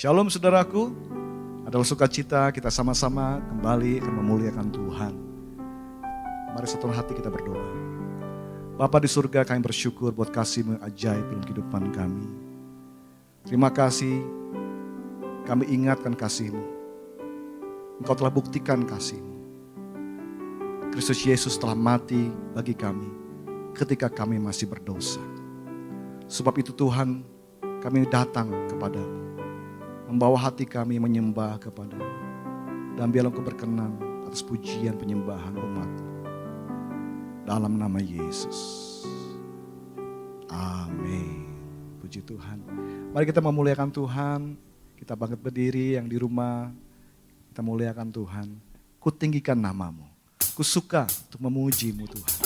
Shalom saudaraku, adalah sukacita kita sama-sama kembali akan memuliakan Tuhan. Mari satu hati kita berdoa. Bapa di surga, kami bersyukur buat kasih-Mu ajaib dalam kehidupan kami. Terima kasih, kami ingatkan kasih-Mu. Engkau telah buktikan kasih-Mu. Kristus Yesus telah mati bagi kami ketika kami masih berdosa. Sebab itu Tuhan, kami datang kepadamu. Membawa hati kami menyembah kepada-Mu. Dan biarlah Engkau berkenan atas pujian penyembahan umat-Mu. Dalam nama Yesus. Amin. Puji Tuhan. Mari kita memuliakan Tuhan. Kita bangkit berdiri yang di rumah. Kita muliakan Tuhan. Kutinggikan nama-Mu. Kusuka untuk memuji-Mu Tuhan.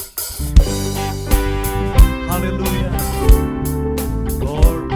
Haleluya. Lord.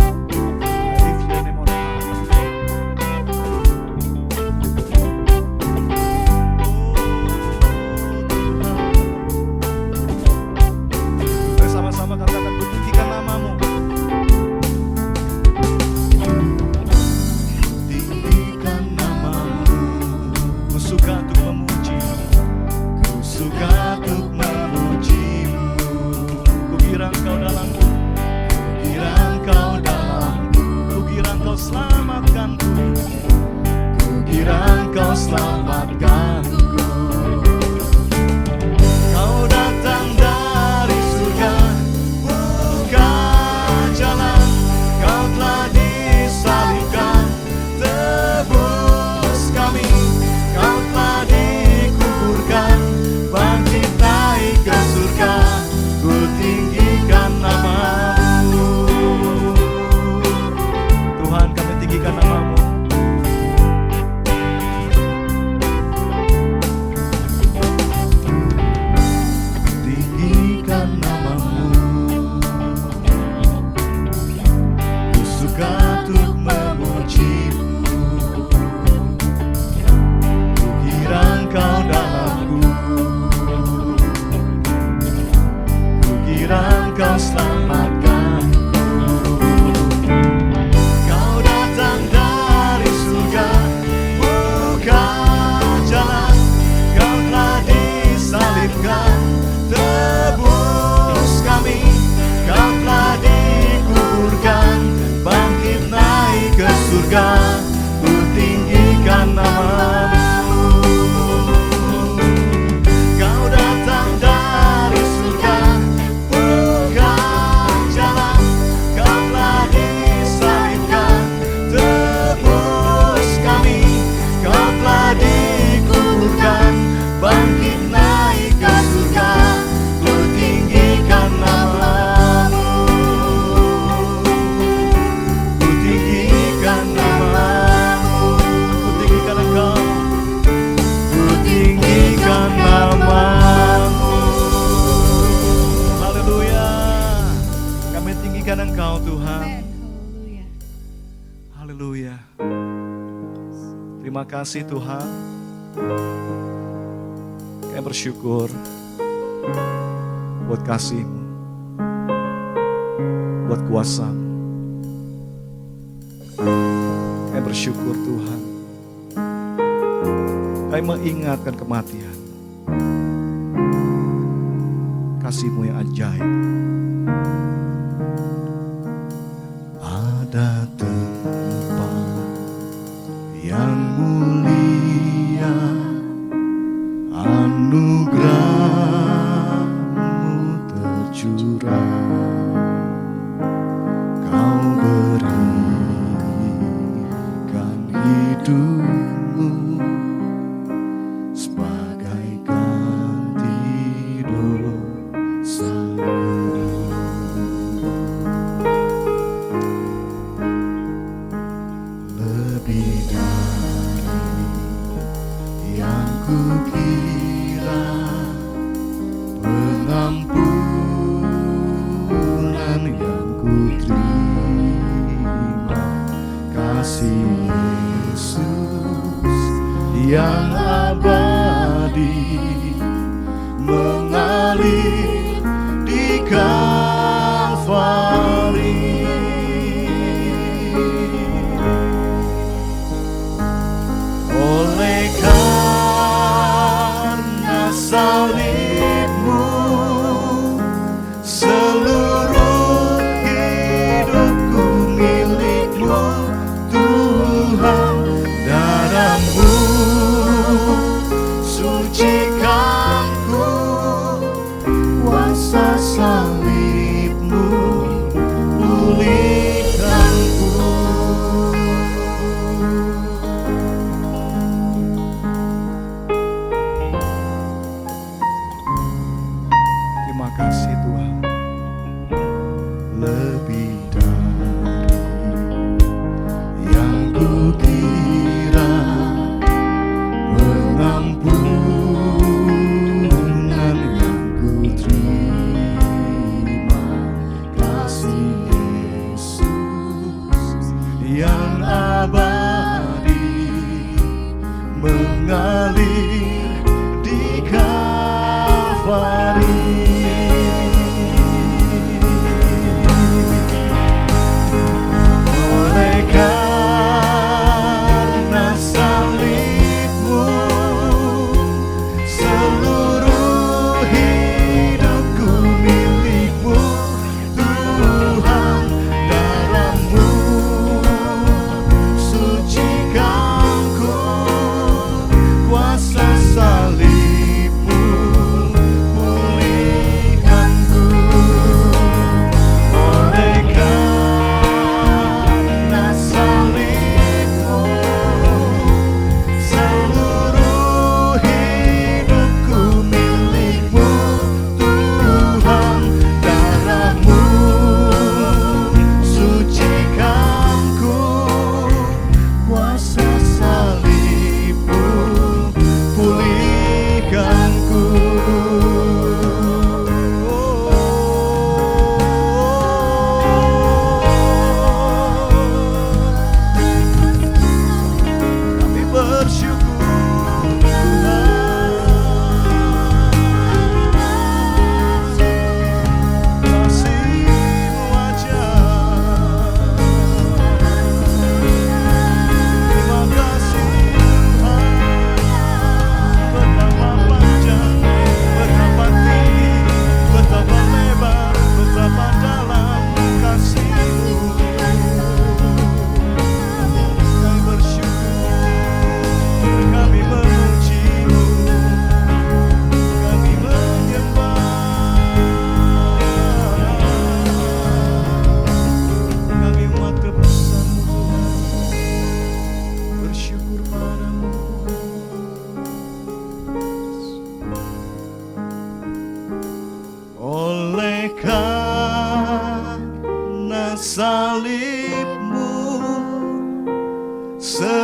Terima kasih Tuhan. Kami bersyukur buat kasih-Mu, buat kuasa-Mu. Kami bersyukur Tuhan. Kami mengingatkan kematian. Kasih-Mu yang ajaib. Ada tempat yang mulia, anugerah-Mu tercurah. Kau berikan hidup-Mu sebagai ganti dosa-Mu. Lebih dari yang kukira, pengampunan yang kuterima, kasih Yesus yang abadi mengalir di Kalvari.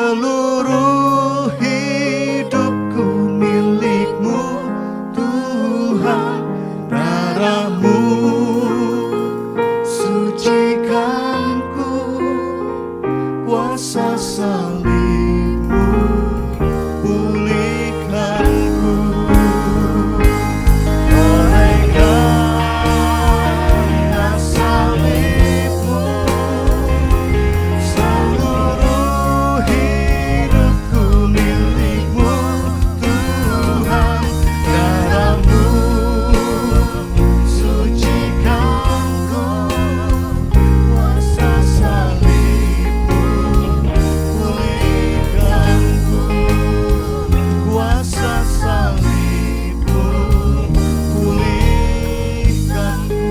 Seluruh hidupku milik-Mu Tuhan, darah-Mu sucikanku, kuasa salib-Mu pulihkanku. Oleh karena salib-Mu, seluruh hidupku milik-Mu Tuhan, darah-Mu sucikanku, kuasa salib-Mu pulihkanku, kuasa salib-Mu pulihkanku.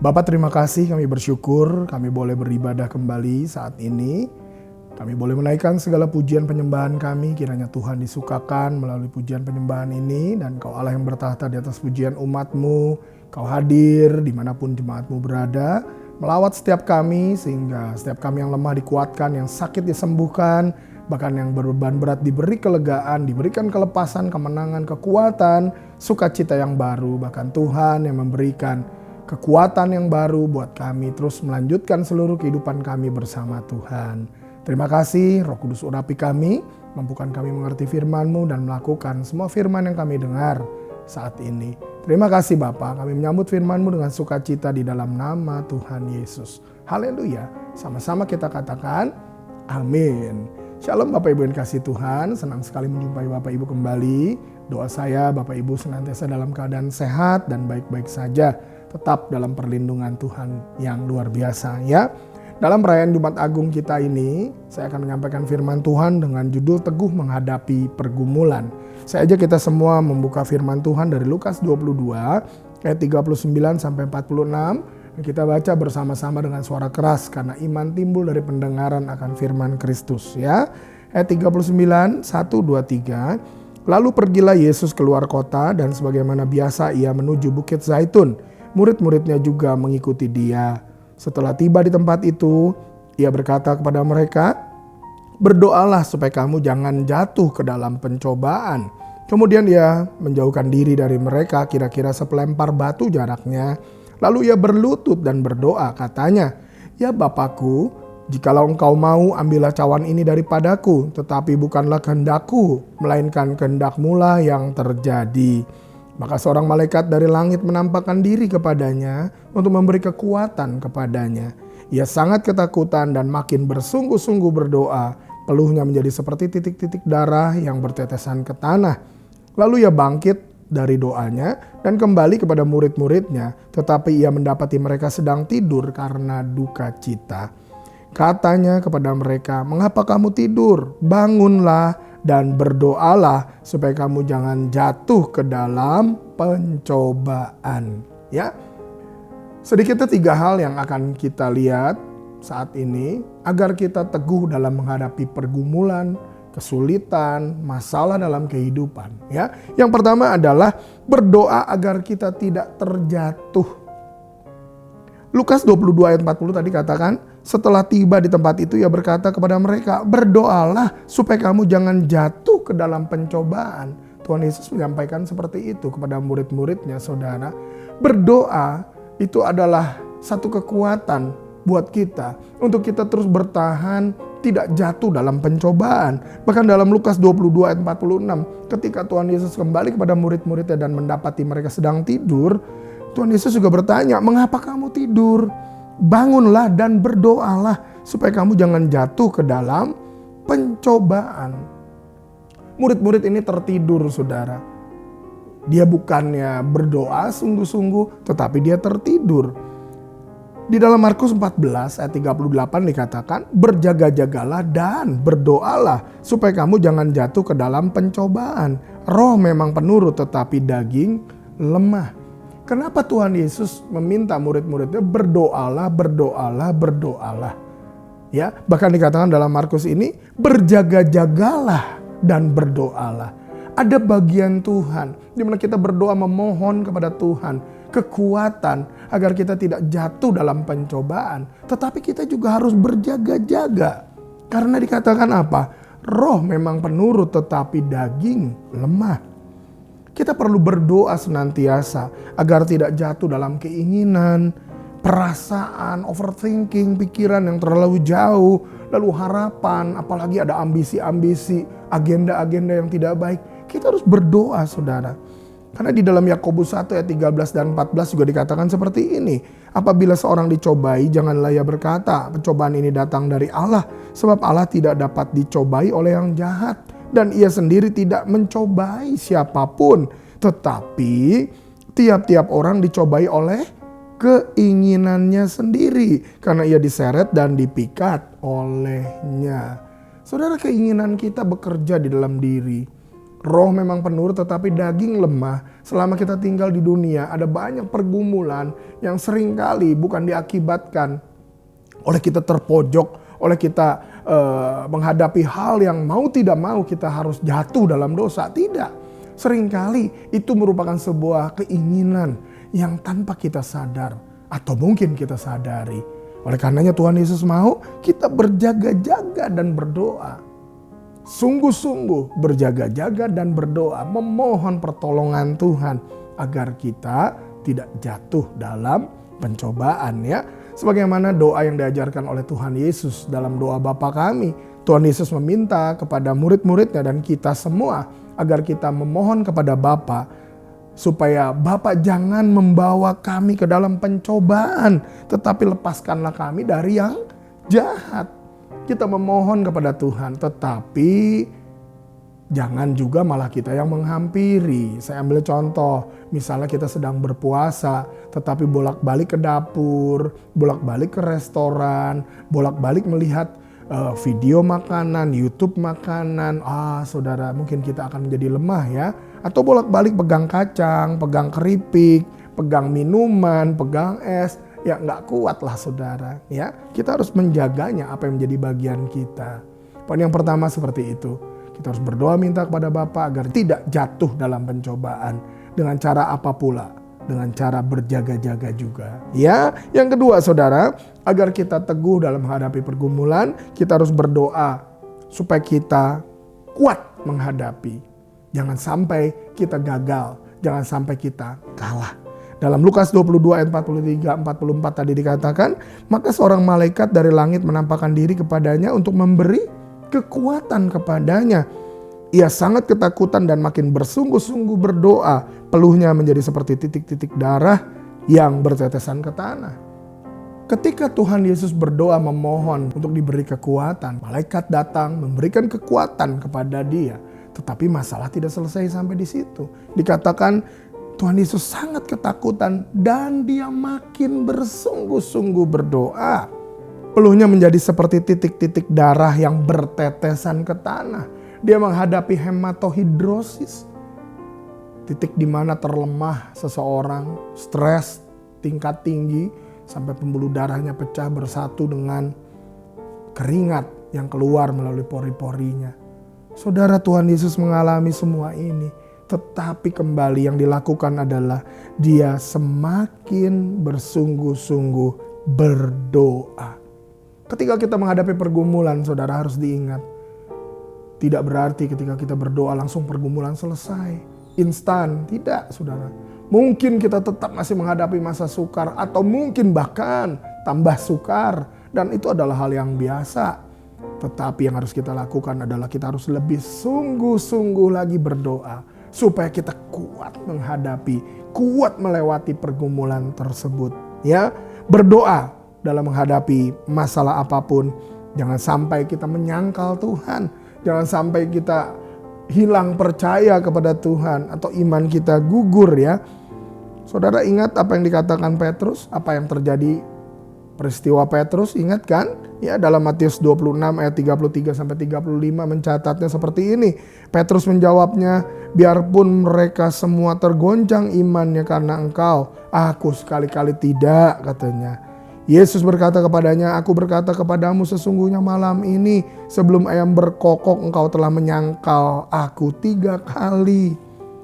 Bapak, terima kasih, kami bersyukur kami boleh beribadah kembali saat ini. Kami boleh menaikkan segala pujian penyembahan kami, kiranya Tuhan disukakan melalui pujian penyembahan ini. Dan Kau Allah yang bertahta di atas pujian umat-Mu, Kau hadir dimanapun jemaat-Mu berada, melawat setiap kami sehingga setiap kami yang lemah dikuatkan, yang sakit disembuhkan, bahkan yang berbeban berat diberi kelegaan, diberikan kelepasan, kemenangan, kekuatan, sukacita yang baru. Bahkan Tuhan yang memberikan kekuatan yang baru buat kami terus melanjutkan seluruh kehidupan kami bersama Tuhan. Terima kasih Roh Kudus urapi kami, mampukan kami mengerti firman-Mu dan melakukan semua firman yang kami dengar saat ini. Terima kasih Bapa, kami menyambut firman-Mu dengan sukacita di dalam nama Tuhan Yesus. Haleluya, sama-sama kita katakan amin. Shalom Bapak Ibu yang kasih Tuhan, senang sekali menjumpai Bapak Ibu kembali. Doa saya Bapak Ibu senantiasa dalam keadaan sehat dan baik-baik saja, tetap dalam perlindungan Tuhan yang luar biasa ya. Dalam perayaan Jumat Agung kita ini, saya akan menyampaikan firman Tuhan dengan judul Teguh Menghadapi Pergumulan. Saya ajak kita semua membuka firman Tuhan dari Lukas 22 ayat 39 sampai 46. Kita baca bersama-sama dengan suara keras karena iman timbul dari pendengaran akan firman Kristus ya. Ayat 39, 1, 2, 3. Lalu pergilah Yesus keluar kota dan sebagaimana biasa ia menuju Bukit Zaitun. Murid-muridnya juga mengikuti dia. Setelah tiba di tempat itu, ia berkata kepada mereka, "Berdoalah supaya kamu jangan jatuh ke dalam pencobaan." Kemudian ia menjauhkan diri dari mereka kira-kira sepelempar batu jaraknya. Lalu ia berlutut dan berdoa, katanya, "Ya Bapakku, jikalau engkau mau, ambillah cawan ini daripadaku, tetapi bukanlah kehendakku, melainkan kehendak-Mu lah yang terjadi." Maka seorang malaikat dari langit menampakkan diri kepadanya untuk memberi kekuatan kepadanya. Ia sangat ketakutan dan makin bersungguh-sungguh berdoa. Peluhnya menjadi seperti titik-titik darah yang bertetesan ke tanah. Lalu ia bangkit dari doanya dan kembali kepada murid-muridnya. Tetapi ia mendapati mereka sedang tidur karena duka cita. Katanya kepada mereka, "Mengapa kamu tidur? Bangunlah dan berdoalah supaya kamu jangan jatuh ke dalam pencobaan." Ya, sedikitnya 3 hal yang akan kita lihat saat ini agar kita teguh dalam menghadapi pergumulan, kesulitan, masalah dalam kehidupan. Ya, yang pertama adalah berdoa agar kita tidak terjatuh. Lukas 22 ayat 40 tadi katakan, setelah tiba di tempat itu ia berkata kepada mereka, "Berdoalah supaya kamu jangan jatuh ke dalam pencobaan." Tuhan Yesus menyampaikan seperti itu kepada murid-muridnya, saudara. Berdoa itu adalah satu kekuatan buat kita untuk kita terus bertahan, tidak jatuh dalam pencobaan. Bahkan dalam Lukas 22 ayat 46, ketika Tuhan Yesus kembali kepada murid-muridnya dan mendapati mereka sedang tidur, Tuhan Yesus juga bertanya, "Mengapa kamu tidur? Bangunlah dan berdoalah supaya kamu jangan jatuh ke dalam pencobaan." Murid-murid ini tertidur, saudara. Dia bukannya berdoa sungguh-sungguh, tetapi dia tertidur. Di dalam Markus 14 ayat 38 dikatakan, "Berjaga-jagalah dan berdoalah supaya kamu jangan jatuh ke dalam pencobaan. Roh memang penurut tetapi daging lemah." Kenapa Tuhan Yesus meminta murid-muridnya berdoalah, berdoalah, berdoalah? Ya, bahkan dikatakan dalam Markus ini, berjaga-jagalah dan berdoalah. Ada bagian Tuhan di mana kita berdoa memohon kepada Tuhan kekuatan agar kita tidak jatuh dalam pencobaan. Tetapi kita juga harus berjaga-jaga. Karena dikatakan apa? Roh memang penurut tetapi daging lemah. Kita perlu berdoa senantiasa agar tidak jatuh dalam keinginan, perasaan, overthinking, pikiran yang terlalu jauh, lalu harapan, apalagi ada ambisi-ambisi, agenda-agenda yang tidak baik. Kita harus berdoa, saudara. Karena di dalam Yakobus 1 ayat 13 dan 14 juga dikatakan seperti ini. Apabila seorang dicobai, janganlah ia berkata, pencobaan ini datang dari Allah. Sebab Allah tidak dapat dicobai oleh yang jahat. Dan ia sendiri tidak mencobai siapapun. Tetapi tiap-tiap orang dicobai oleh keinginannya sendiri. Karena ia diseret dan dipikat olehnya. Saudara, keinginan kita bekerja di dalam diri. Roh memang penurut tetapi daging lemah. Selama kita tinggal di dunia ada banyak pergumulan yang seringkali bukan diakibatkan oleh kita terpojok, oleh kita menghadapi hal yang mau tidak mau kita harus jatuh dalam dosa. Tidak. Seringkali itu merupakan sebuah keinginan yang tanpa kita sadar atau mungkin kita sadari. Oleh karenanya Tuhan Yesus mau kita berjaga-jaga dan berdoa. Sungguh-sungguh berjaga-jaga dan berdoa memohon pertolongan Tuhan agar kita tidak jatuh dalam pencobaan ya. Sebagaimana doa yang diajarkan oleh Tuhan Yesus dalam doa Bapa kami. Tuhan Yesus meminta kepada murid-muridnya dan kita semua agar kita memohon kepada Bapa supaya Bapa jangan membawa kami ke dalam pencobaan, tetapi lepaskanlah kami dari yang jahat. Kita memohon kepada Tuhan, tetapi jangan juga malah kita yang menghampiri. Saya ambil contoh, misalnya kita sedang berpuasa, tetapi bolak-balik ke dapur, bolak-balik ke restoran, bolak-balik melihat video makanan, YouTube makanan. Saudara, mungkin kita akan menjadi lemah ya. Atau bolak-balik pegang kacang, pegang keripik, pegang minuman, pegang es. Ya nggak kuat lah saudara ya. Kita harus menjaganya apa yang menjadi bagian kita. Poin yang pertama seperti itu. Kita harus berdoa minta kepada Bapa agar tidak jatuh dalam pencobaan. Dengan cara apa pula? Dengan cara berjaga-jaga juga. Ya, yang kedua saudara, agar kita teguh dalam menghadapi pergumulan, kita harus berdoa supaya kita kuat menghadapi. Jangan sampai kita gagal, jangan sampai kita kalah. Dalam Lukas 22 ayat 43-44 tadi dikatakan, maka seorang malaikat dari langit menampakkan diri kepadanya untuk memberi kekuatan kepadanya. Ia sangat ketakutan dan makin bersungguh-sungguh berdoa. Peluhnya menjadi seperti titik-titik darah yang bertetesan ke tanah. Ketika Tuhan Yesus berdoa memohon untuk diberi kekuatan, malaikat datang memberikan kekuatan kepada dia. Tetapi masalah tidak selesai sampai di situ. Dikatakan Tuhan Yesus sangat ketakutan dan dia makin bersungguh-sungguh berdoa. Peluhnya menjadi seperti titik-titik darah yang bertetesan ke tanah. Dia menghadapi hematohidrosis. Titik di mana terlemah seseorang, stres tingkat tinggi sampai pembuluh darahnya pecah bersatu dengan keringat yang keluar melalui pori-porinya. Saudara, Tuhan Yesus mengalami semua ini. Tetapi kembali yang dilakukan adalah dia semakin bersungguh-sungguh berdoa. Ketika kita menghadapi pergumulan, saudara harus diingat. Tidak berarti ketika kita berdoa langsung pergumulan selesai. Instan, tidak saudara. Mungkin kita tetap masih menghadapi masa sukar atau mungkin bahkan tambah sukar. Dan itu adalah hal yang biasa. Tetapi yang harus kita lakukan adalah kita harus lebih sungguh-sungguh lagi berdoa. Supaya kita kuat menghadapi, kuat melewati pergumulan tersebut. Ya, berdoa dalam menghadapi masalah apapun. Jangan sampai kita menyangkal Tuhan. Jangan sampai kita hilang percaya kepada Tuhan atau iman kita gugur ya. Saudara ingat apa yang dikatakan Petrus, apa yang terjadi peristiwa Petrus, ingat kan? Ya, dalam Matius 26 ayat 33 sampai 35 mencatatnya seperti ini. Petrus menjawabnya, biarpun mereka semua tergoncang imannya karena engkau, aku sekali-kali tidak, katanya. Yesus berkata kepadanya, "Aku berkata kepadamu, sesungguhnya malam ini sebelum ayam berkokok engkau telah menyangkal aku 3 kali."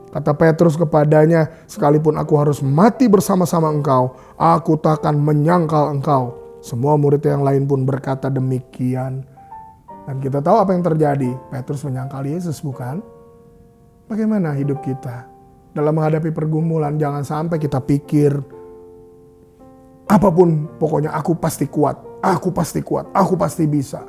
Kata Petrus kepadanya, "Sekalipun aku harus mati bersama-sama engkau, aku takkan menyangkal engkau." Semua murid yang lain pun berkata demikian. Dan kita tahu apa yang terjadi. Petrus menyangkal Yesus, bukan? Bagaimana hidup kita? Dalam menghadapi pergumulan, jangan sampai kita pikir, apapun pokoknya aku pasti kuat, aku pasti bisa.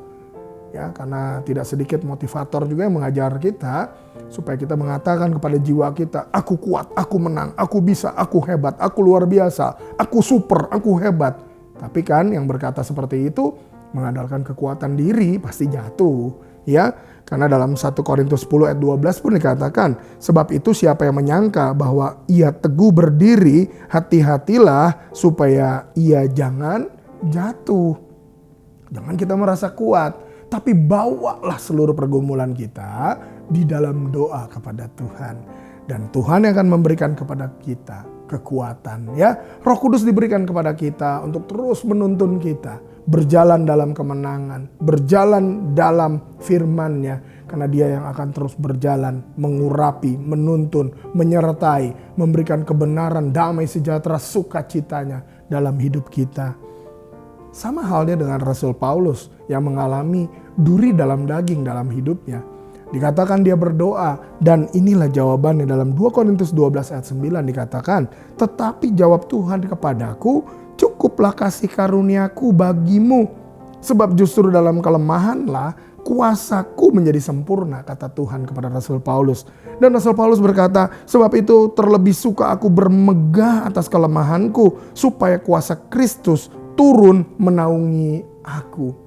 Ya, karena tidak sedikit motivator juga yang mengajar kita supaya kita mengatakan kepada jiwa kita, aku kuat, aku menang, aku bisa, aku hebat, aku luar biasa, aku super, aku hebat. Tapi kan yang berkata seperti itu mengandalkan kekuatan diri pasti jatuh, ya. Karena dalam 1 Korintus 10 ayat 12 pun dikatakan, sebab itu siapa yang menyangka bahwa ia teguh berdiri, hati-hatilah supaya ia jangan jatuh. Jangan kita merasa kuat, tapi bawalah seluruh pergumulan kita di dalam doa kepada Tuhan. Dan Tuhan yang akan memberikan kepada kita kekuatan, ya. Roh Kudus diberikan kepada kita untuk terus menuntun kita berjalan dalam kemenangan, berjalan dalam firman-Nya, karena Dia yang akan terus berjalan, mengurapi, menuntun, menyertai, memberikan kebenaran, damai sejahtera, sukacitanya dalam hidup kita. Sama halnya dengan Rasul Paulus yang mengalami duri dalam daging dalam hidupnya. Dikatakan dia berdoa, dan inilah jawabannya dalam 2 Korintus 12 ayat 9 dikatakan, "Tetapi jawab Tuhan kepadaku, cukuplah kasih karuniaku bagimu, sebab justru dalam kelemahanlah kuasaku menjadi sempurna," kata Tuhan kepada Rasul Paulus. Dan Rasul Paulus berkata, "Sebab itu terlebih suka aku bermegah atas kelemahanku, supaya kuasa Kristus turun menaungi aku."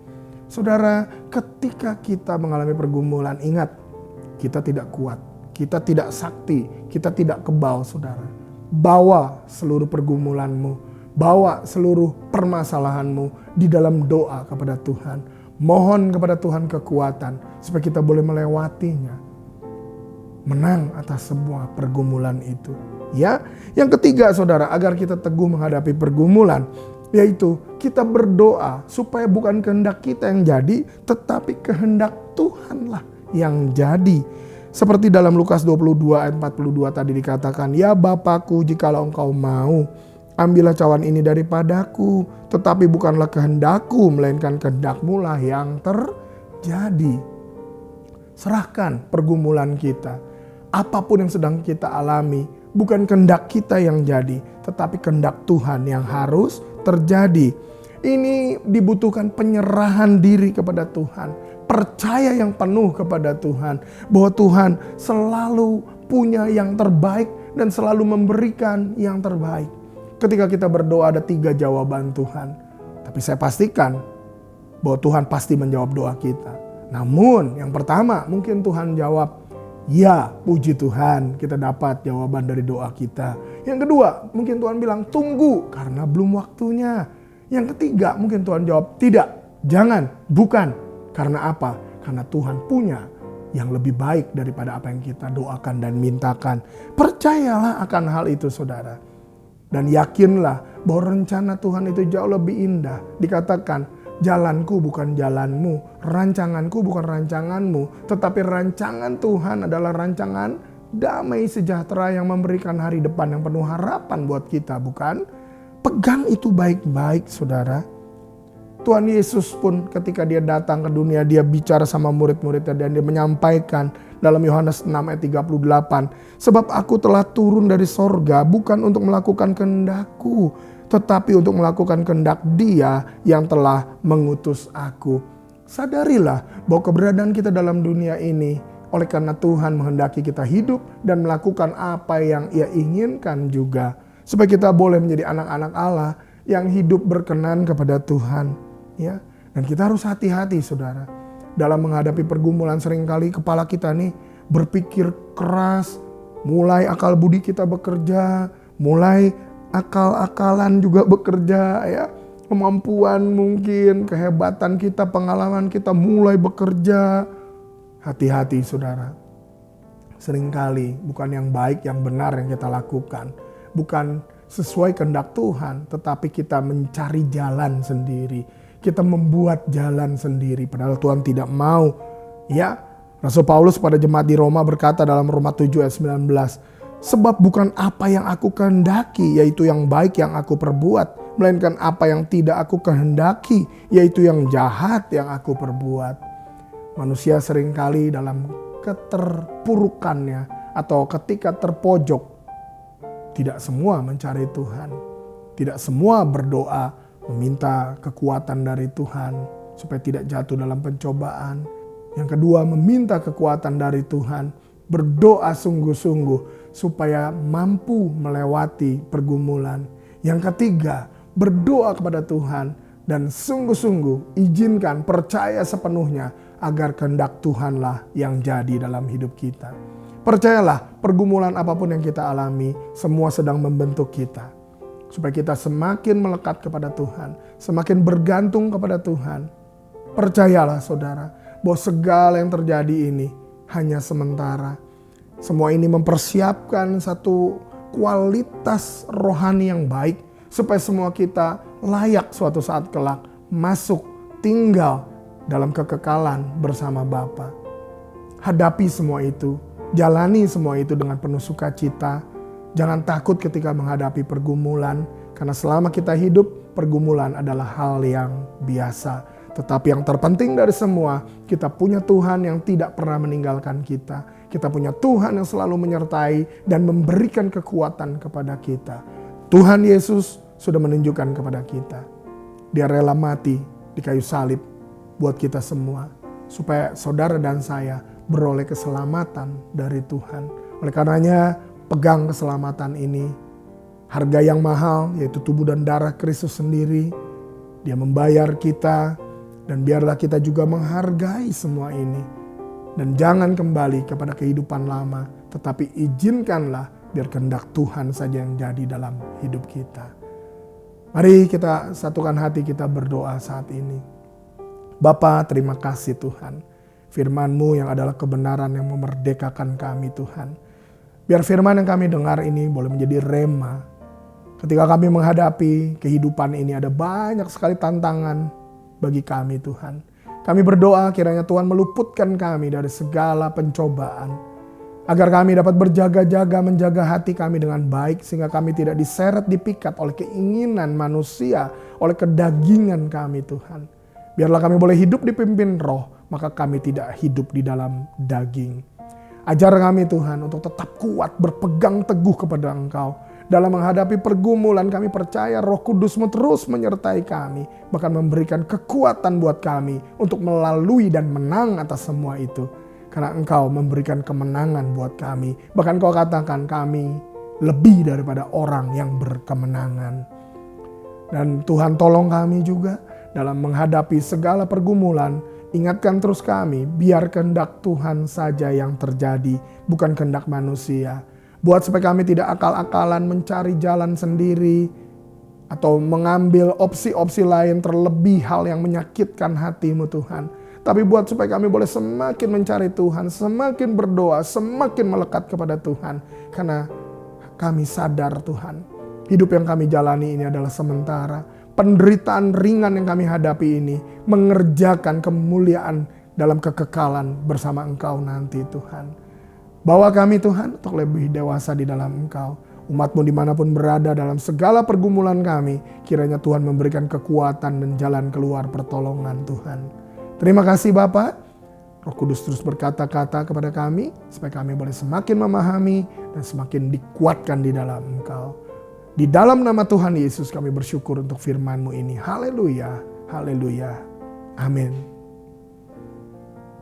Saudara, ketika kita mengalami pergumulan, ingat, kita tidak kuat, kita tidak sakti, kita tidak kebal, saudara. Bawa seluruh pergumulanmu, bawa seluruh permasalahanmu di dalam doa kepada Tuhan. Mohon kepada Tuhan kekuatan supaya kita boleh melewatinya. Menang atas semua pergumulan itu. Ya, yang ketiga, saudara, agar kita teguh menghadapi pergumulan, yaitu kita berdoa supaya bukan kehendak kita yang jadi, tetapi kehendak Tuhanlah yang jadi. Seperti dalam Lukas 22 ayat 42 tadi dikatakan, "Ya Bapakku, jikalau engkau mau, ambillah cawan ini daripadaku, tetapi bukanlah kehendakku, melainkan kehendak-Mu lah yang terjadi." Serahkan pergumulan kita. Apapun yang sedang kita alami, bukan kehendak kita yang jadi, tetapi kehendak Tuhan yang harus terjadi. Ini dibutuhkan penyerahan diri kepada Tuhan, percaya yang penuh kepada Tuhan, bahwa Tuhan selalu punya yang terbaik dan selalu memberikan yang terbaik. Ketika kita berdoa ada 3 jawaban Tuhan, tapi saya pastikan bahwa Tuhan pasti menjawab doa kita. Namun yang pertama mungkin Tuhan jawab, ya, puji Tuhan, kita dapat jawaban dari doa kita. Yang kedua, mungkin Tuhan bilang tunggu karena belum waktunya. Yang ketiga, mungkin Tuhan jawab tidak, jangan, bukan. Karena apa? Karena Tuhan punya yang lebih baik daripada apa yang kita doakan dan mintakan. Percayalah akan hal itu, saudara. Dan yakinlah bahwa rencana Tuhan itu jauh lebih indah. Dikatakan, jalanku bukan jalanmu, rancanganku bukan rancanganmu, tetapi rancangan Tuhan adalah rancangan damai sejahtera yang memberikan hari depan yang penuh harapan buat kita, bukan? Pegang itu baik-baik, saudara. Tuhan Yesus pun ketika dia datang ke dunia, dia bicara sama murid-muridnya dan dia menyampaikan dalam Yohanes 6 ayat 38, "Sebab aku telah turun dari sorga bukan untuk melakukan kehendakku, tetapi untuk melakukan kehendak Dia yang telah mengutus aku." Sadarilah bahwa keberadaan kita dalam dunia ini oleh karena Tuhan menghendaki kita hidup dan melakukan apa yang Ia inginkan juga. Supaya kita boleh menjadi anak-anak Allah yang hidup berkenan kepada Tuhan. Ya, dan kita harus hati-hati, saudara. Dalam menghadapi pergumulan seringkali kepala kita nih berpikir keras, mulai akal budi kita bekerja, mulai akal-akalan juga bekerja, ya. Kemampuan mungkin, kehebatan kita, pengalaman kita mulai bekerja. Hati-hati, saudara. Seringkali bukan yang baik, yang benar yang kita lakukan. Bukan sesuai kehendak Tuhan, tetapi kita mencari jalan sendiri. Kita membuat jalan sendiri, padahal Tuhan tidak mau. Ya, Rasul Paulus pada jemaat di Roma berkata dalam Roma 7 ayat 19, sebab bukan apa yang aku kehendaki, yaitu yang baik yang aku perbuat, melainkan apa yang tidak aku kehendaki, yaitu yang jahat yang aku perbuat. Manusia seringkali dalam keterpurukannya atau ketika terpojok, tidak semua mencari Tuhan. Tidak semua berdoa meminta kekuatan dari Tuhan supaya tidak jatuh dalam pencobaan. Yang kedua, meminta kekuatan dari Tuhan, berdoa sungguh-sungguh supaya mampu melewati pergumulan. Yang ketiga, berdoa kepada Tuhan dan sungguh-sungguh izinkan, percaya sepenuhnya agar kehendak Tuhanlah yang jadi dalam hidup kita. Percayalah, pergumulan apapun yang kita alami, semua sedang membentuk kita. Supaya kita semakin melekat kepada Tuhan, semakin bergantung kepada Tuhan. Percayalah saudara, bahwa segala yang terjadi ini hanya sementara. Semua ini mempersiapkan satu kualitas rohani yang baik, supaya semua kita layak suatu saat kelak masuk tinggal dalam kekekalan bersama Bapa. Hadapi semua itu, jalani semua itu dengan penuh sukacita. Jangan takut ketika menghadapi pergumulan, karena selama kita hidup, pergumulan adalah hal yang biasa. Tetapi yang terpenting dari semua, kita punya Tuhan yang tidak pernah meninggalkan kita. Kita punya Tuhan yang selalu menyertai dan memberikan kekuatan kepada kita. Tuhan Yesus sudah menunjukkan kepada kita. Dia rela mati di kayu salib buat kita semua. Supaya saudara dan saya beroleh keselamatan dari Tuhan. Oleh karenanya, pegang keselamatan ini. Harga yang mahal, yaitu tubuh dan darah Kristus sendiri. Dia membayar kita. Dan biarlah kita juga menghargai semua ini. Dan jangan kembali kepada kehidupan lama. Tetapi izinkanlah biar kehendak Tuhan saja yang jadi dalam hidup kita. Mari kita satukan hati kita berdoa saat ini. Bapa, terima kasih Tuhan. Firman-Mu yang adalah kebenaran yang memerdekakan kami Tuhan. Biar firman yang kami dengar ini boleh menjadi rema. Ketika kami menghadapi kehidupan ini ada banyak sekali tantangan bagi kami Tuhan. Kami berdoa kiranya Tuhan meluputkan kami dari segala pencobaan. Agar kami dapat berjaga-jaga menjaga hati kami dengan baik. Sehingga kami tidak diseret dipikat oleh keinginan manusia. Oleh kedagingan kami Tuhan. Biarlah kami boleh hidup dipimpin roh. Maka kami tidak hidup di dalam daging. Ajar kami Tuhan untuk tetap kuat berpegang teguh kepada Engkau. Dalam menghadapi pergumulan kami percaya Roh Kudus-Mu terus menyertai kami. Bahkan memberikan kekuatan buat kami untuk melalui dan menang atas semua itu. Karena Engkau memberikan kemenangan buat kami. Bahkan Kau katakan kami lebih daripada orang yang berkemenangan. Dan Tuhan tolong kami juga dalam menghadapi segala pergumulan. Ingatkan terus kami, biar kehendak Tuhan saja yang terjadi, bukan kehendak manusia. Buat supaya kami tidak akal-akalan mencari jalan sendiri, atau mengambil opsi-opsi lain terlebih hal yang menyakitkan hati-Mu Tuhan. Tapi buat supaya kami boleh semakin mencari Tuhan, semakin berdoa, semakin melekat kepada Tuhan. Karena kami sadar Tuhan, hidup yang kami jalani ini adalah sementara. Penderitaan ringan yang kami hadapi ini mengerjakan kemuliaan dalam kekekalan bersama Engkau nanti Tuhan. Bawa kami Tuhan untuk lebih dewasa di dalam Engkau. Umat-Mu dimanapun berada dalam segala pergumulan kami, kiranya Tuhan memberikan kekuatan dan jalan keluar pertolongan Tuhan. Terima kasih Bapa. Roh Kudus terus berkata-kata kepada kami, supaya kami boleh semakin memahami dan semakin dikuatkan di dalam Engkau. Di dalam nama Tuhan Yesus kami bersyukur untuk firman-Mu ini. Haleluya, haleluya, amin.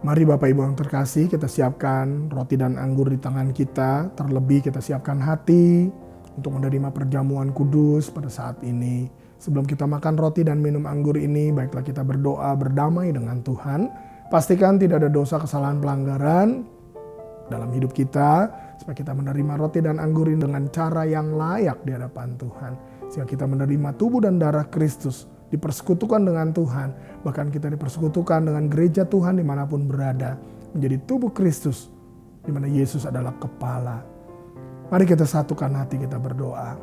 Mari Bapak Ibu yang terkasih, kita siapkan roti dan anggur di tangan kita. Terlebih kita siapkan hati untuk menerima perjamuan kudus pada saat ini. Sebelum kita makan roti dan minum anggur ini, baiklah kita berdoa berdamai dengan Tuhan. Pastikan tidak ada dosa, kesalahan, pelanggaran dalam hidup kita, supaya kita menerima roti dan anggur ini dengan cara yang layak di hadapan Tuhan. Sehingga kita menerima tubuh dan darah Kristus, dipersekutukan dengan Tuhan. Bahkan kita dipersekutukan dengan gereja Tuhan dimanapun berada. Menjadi tubuh Kristus, di mana Yesus adalah kepala. Mari kita satukan hati kita berdoa.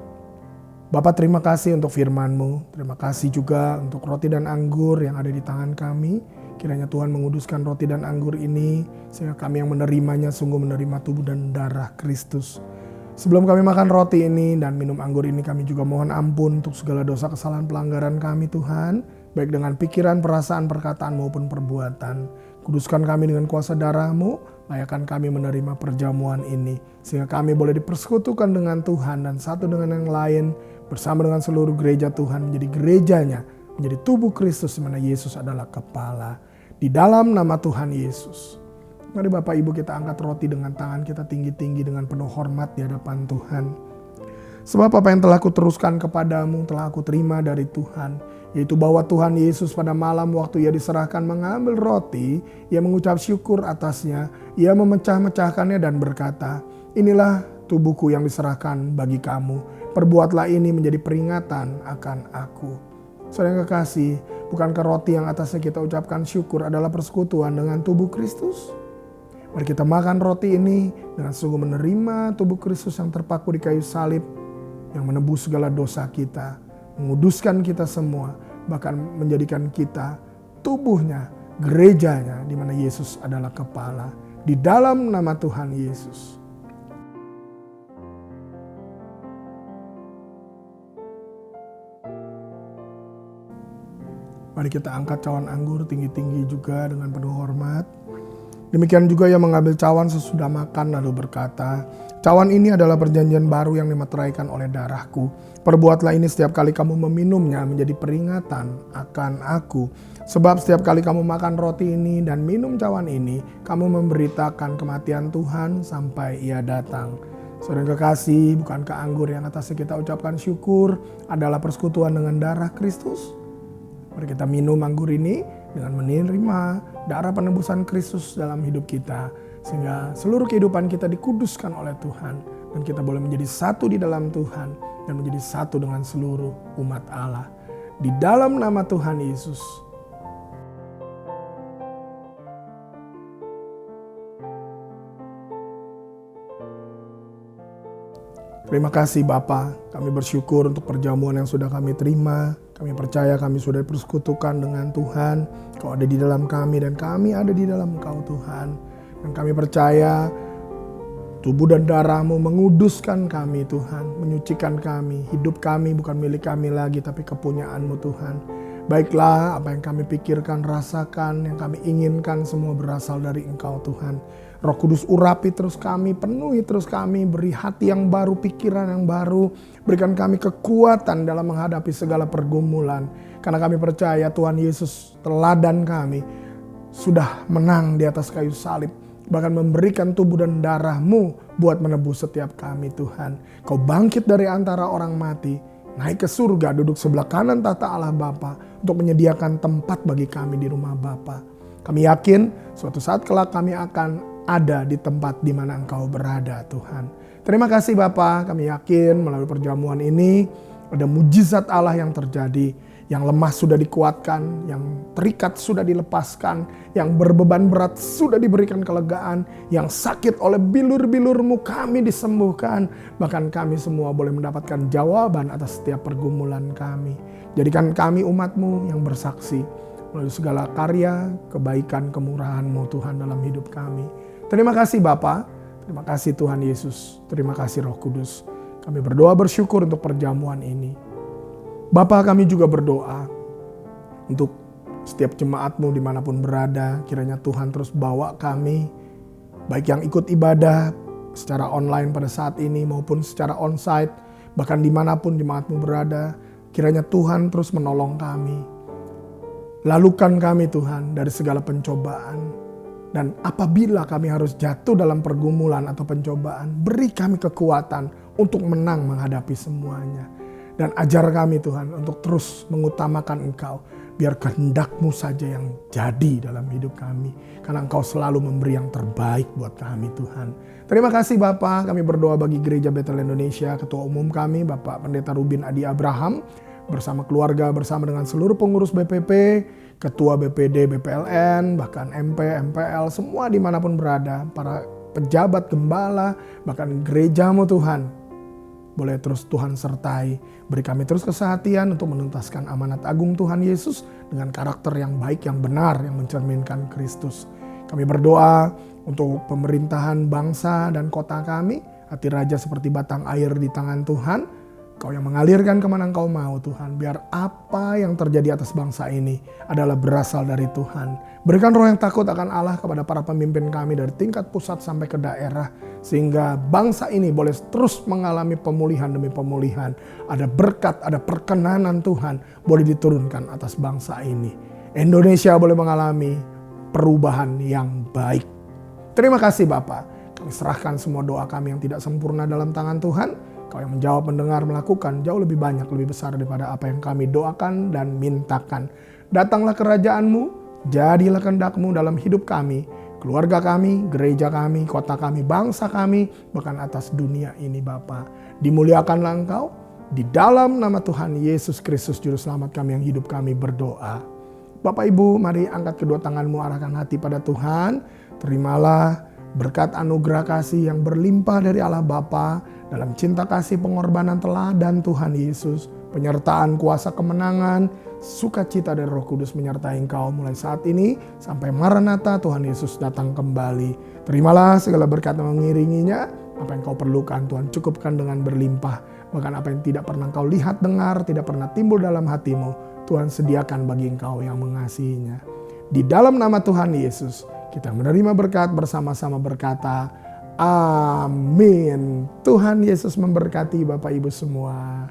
Bapak terima kasih untuk firman-Mu. Terima kasih juga untuk roti dan anggur yang ada di tangan kami. Kiranya Tuhan menguduskan roti dan anggur ini sehingga kami yang menerimanya sungguh menerima tubuh dan darah Kristus. Sebelum kami makan roti ini dan minum anggur ini, kami juga mohon ampun untuk segala dosa kesalahan pelanggaran kami Tuhan. Baik dengan pikiran, perasaan, perkataan maupun perbuatan. Kuduskan kami dengan kuasa darah-Mu, layakkan kami menerima perjamuan ini. Sehingga kami boleh dipersekutukan dengan Tuhan dan satu dengan yang lain. Bersama dengan seluruh gereja Tuhan menjadi gerejanya, menjadi tubuh Kristus di mana Yesus adalah kepala. Di dalam nama Tuhan Yesus. Mari Bapak Ibu kita angkat roti dengan tangan kita tinggi-tinggi dengan penuh hormat di hadapan Tuhan. Sebab apa yang telah kuteruskan kepadamu telah aku terima dari Tuhan. Yaitu bahwa Tuhan Yesus pada malam waktu ia diserahkan mengambil roti, ia mengucap syukur atasnya, ia memecah-mecahkannya dan berkata, inilah tubuhku yang diserahkan bagi kamu. Perbuatlah ini menjadi peringatan akan aku. Saudara yang kekasih, bukankah roti yang atasnya kita ucapkan syukur adalah persekutuan dengan tubuh Kristus? Mari kita makan roti ini dengan sungguh menerima tubuh Kristus yang terpaku di kayu salib, yang menebus segala dosa kita, menguduskan kita semua, bahkan menjadikan kita tubuhnya, gerejanya di mana Yesus adalah kepala. Di dalam nama Tuhan Yesus. Mari kita angkat cawan anggur tinggi-tinggi juga dengan penuh hormat. Demikian juga ia mengambil cawan sesudah makan lalu berkata, cawan ini adalah perjanjian baru yang dimeteraikan oleh darahku. Perbuatlah ini setiap kali kamu meminumnya menjadi peringatan akan aku. Sebab setiap kali kamu makan roti ini dan minum cawan ini, kamu memberitakan kematian Tuhan sampai ia datang. Saudara kekasih, bukankah anggur yang atasnya kita ucapkan syukur adalah persekutuan dengan darah Kristus? Mari kita minum anggur ini dengan menerima darah penebusan Kristus dalam hidup kita. Sehingga seluruh kehidupan kita dikuduskan oleh Tuhan. Dan kita boleh menjadi satu di dalam Tuhan. Dan menjadi satu dengan seluruh umat Allah. Di dalam nama Tuhan Yesus. Terima kasih Bapa, kami bersyukur untuk perjamuan yang sudah kami terima. Kami percaya kami sudah dipersekutukan dengan Tuhan. Kau ada di dalam kami dan kami ada di dalam Engkau Tuhan. Dan kami percaya tubuh dan darah-Mu menguduskan kami Tuhan. Menyucikan kami. Hidup kami bukan milik kami lagi tapi kepunyaan-Mu Tuhan. Baiklah apa yang kami pikirkan, rasakan, yang kami inginkan semua berasal dari Engkau Tuhan. Roh Kudus urapi terus kami, penuhi terus kami, beri hati yang baru, pikiran yang baru. Berikan kami kekuatan dalam menghadapi segala pergumulan. Karena kami percaya Tuhan Yesus teladan kami sudah menang di atas kayu salib. Bahkan memberikan tubuh dan darah-Mu buat menebus setiap kami Tuhan. Kau bangkit dari antara orang mati, naik ke surga, duduk sebelah kanan tahta Allah Bapa untuk menyediakan tempat bagi kami di rumah Bapa. Kami yakin suatu saat kelak kami akan ada di tempat di mana Engkau berada Tuhan. Terima kasih Bapa, kami yakin melalui perjamuan ini ada mujizat Allah yang terjadi. Yang lemah sudah dikuatkan, yang terikat sudah dilepaskan, yang berbeban berat sudah diberikan kelegaan, yang sakit oleh bilur-bilur-Mu kami disembuhkan. Bahkan kami semua boleh mendapatkan jawaban atas setiap pergumulan kami. Jadikan kami umat-Mu yang bersaksi melalui segala karya, kebaikan, kemurahan-Mu Tuhan dalam hidup kami. Terima kasih Bapa, terima kasih Tuhan Yesus, terima kasih Roh Kudus. Kami berdoa bersyukur untuk perjamuan ini. Bapa, kami juga berdoa untuk setiap jemaat-Mu dimanapun berada. Kiranya Tuhan terus bawa kami, baik yang ikut ibadah secara online pada saat ini maupun secara onsite. Bahkan dimanapun jemaat-Mu berada, kiranya Tuhan terus menolong kami. Lalukan kami Tuhan dari segala pencobaan. Dan apabila kami harus jatuh dalam pergumulan atau pencobaan, beri kami kekuatan untuk menang menghadapi semuanya. Dan ajar kami Tuhan untuk terus mengutamakan Engkau. Biar kehendak-Mu saja yang jadi dalam hidup kami. Karena Engkau selalu memberi yang terbaik buat kami Tuhan. Terima kasih Bapak, kami berdoa bagi Gereja Betel Indonesia, Ketua Umum kami Bapak Pendeta Rubin Adi Abraham. Bersama keluarga, bersama dengan seluruh pengurus BPP, Ketua BPD, BPLN, bahkan MP, MPL, semua dimanapun berada. Para pejabat, gembala, bahkan gereja-Mu Tuhan. boleh terus Tuhan sertai. Beri kami terus kesehatian untuk menuntaskan amanat agung Tuhan Yesus dengan karakter yang baik, yang benar, yang mencerminkan Kristus. Kami berdoa untuk pemerintahan bangsa dan kota kami. Hati raja seperti batang air di tangan Tuhan. Kau yang mengalirkan kemana Engkau mau Tuhan. Biar apa yang terjadi atas bangsa ini adalah berasal dari Tuhan. Berikan roh yang takut akan Allah kepada para pemimpin kami dari tingkat pusat sampai ke daerah. Sehingga bangsa ini boleh terus mengalami pemulihan demi pemulihan. Ada berkat, ada perkenanan Tuhan boleh diturunkan atas bangsa ini. Indonesia boleh mengalami perubahan yang baik. Terima kasih Bapa. Kami serahkan semua doa kami yang tidak sempurna dalam tangan Tuhan. Kau yang menjawab, mendengar, melakukan jauh lebih banyak, lebih besar daripada apa yang kami doakan dan mintakan. Datanglah kerajaan-Mu, jadilah kehendak-Mu dalam hidup kami, keluarga kami, gereja kami, kota kami, bangsa kami, bahkan atas dunia ini Bapa. Dimuliakanlah Engkau, di dalam nama Tuhan Yesus Kristus Juru Selamat kami yang hidup kami berdoa. Bapak Ibu, mari angkat kedua tanganmu, arahkan hati pada Tuhan. Terimalah berkat anugerah kasih yang berlimpah dari Allah Bapa dalam cinta kasih pengorbanan teladan Tuhan Yesus, penyertaan kuasa kemenangan, sukacita dari Roh Kudus menyertai engkau mulai saat ini sampai Maranatha Tuhan Yesus datang kembali. Terimalah segala berkat yang mengiringinya. Apa yang kau perlukan Tuhan cukupkan dengan berlimpah. Bahkan apa yang tidak pernah kau lihat, dengar, tidak pernah timbul dalam hatimu, Tuhan sediakan bagi engkau yang mengasihinya. Di dalam nama Tuhan Yesus kita menerima berkat, bersama-sama berkata, amin. Tuhan Yesus memberkati Bapak Ibu semua.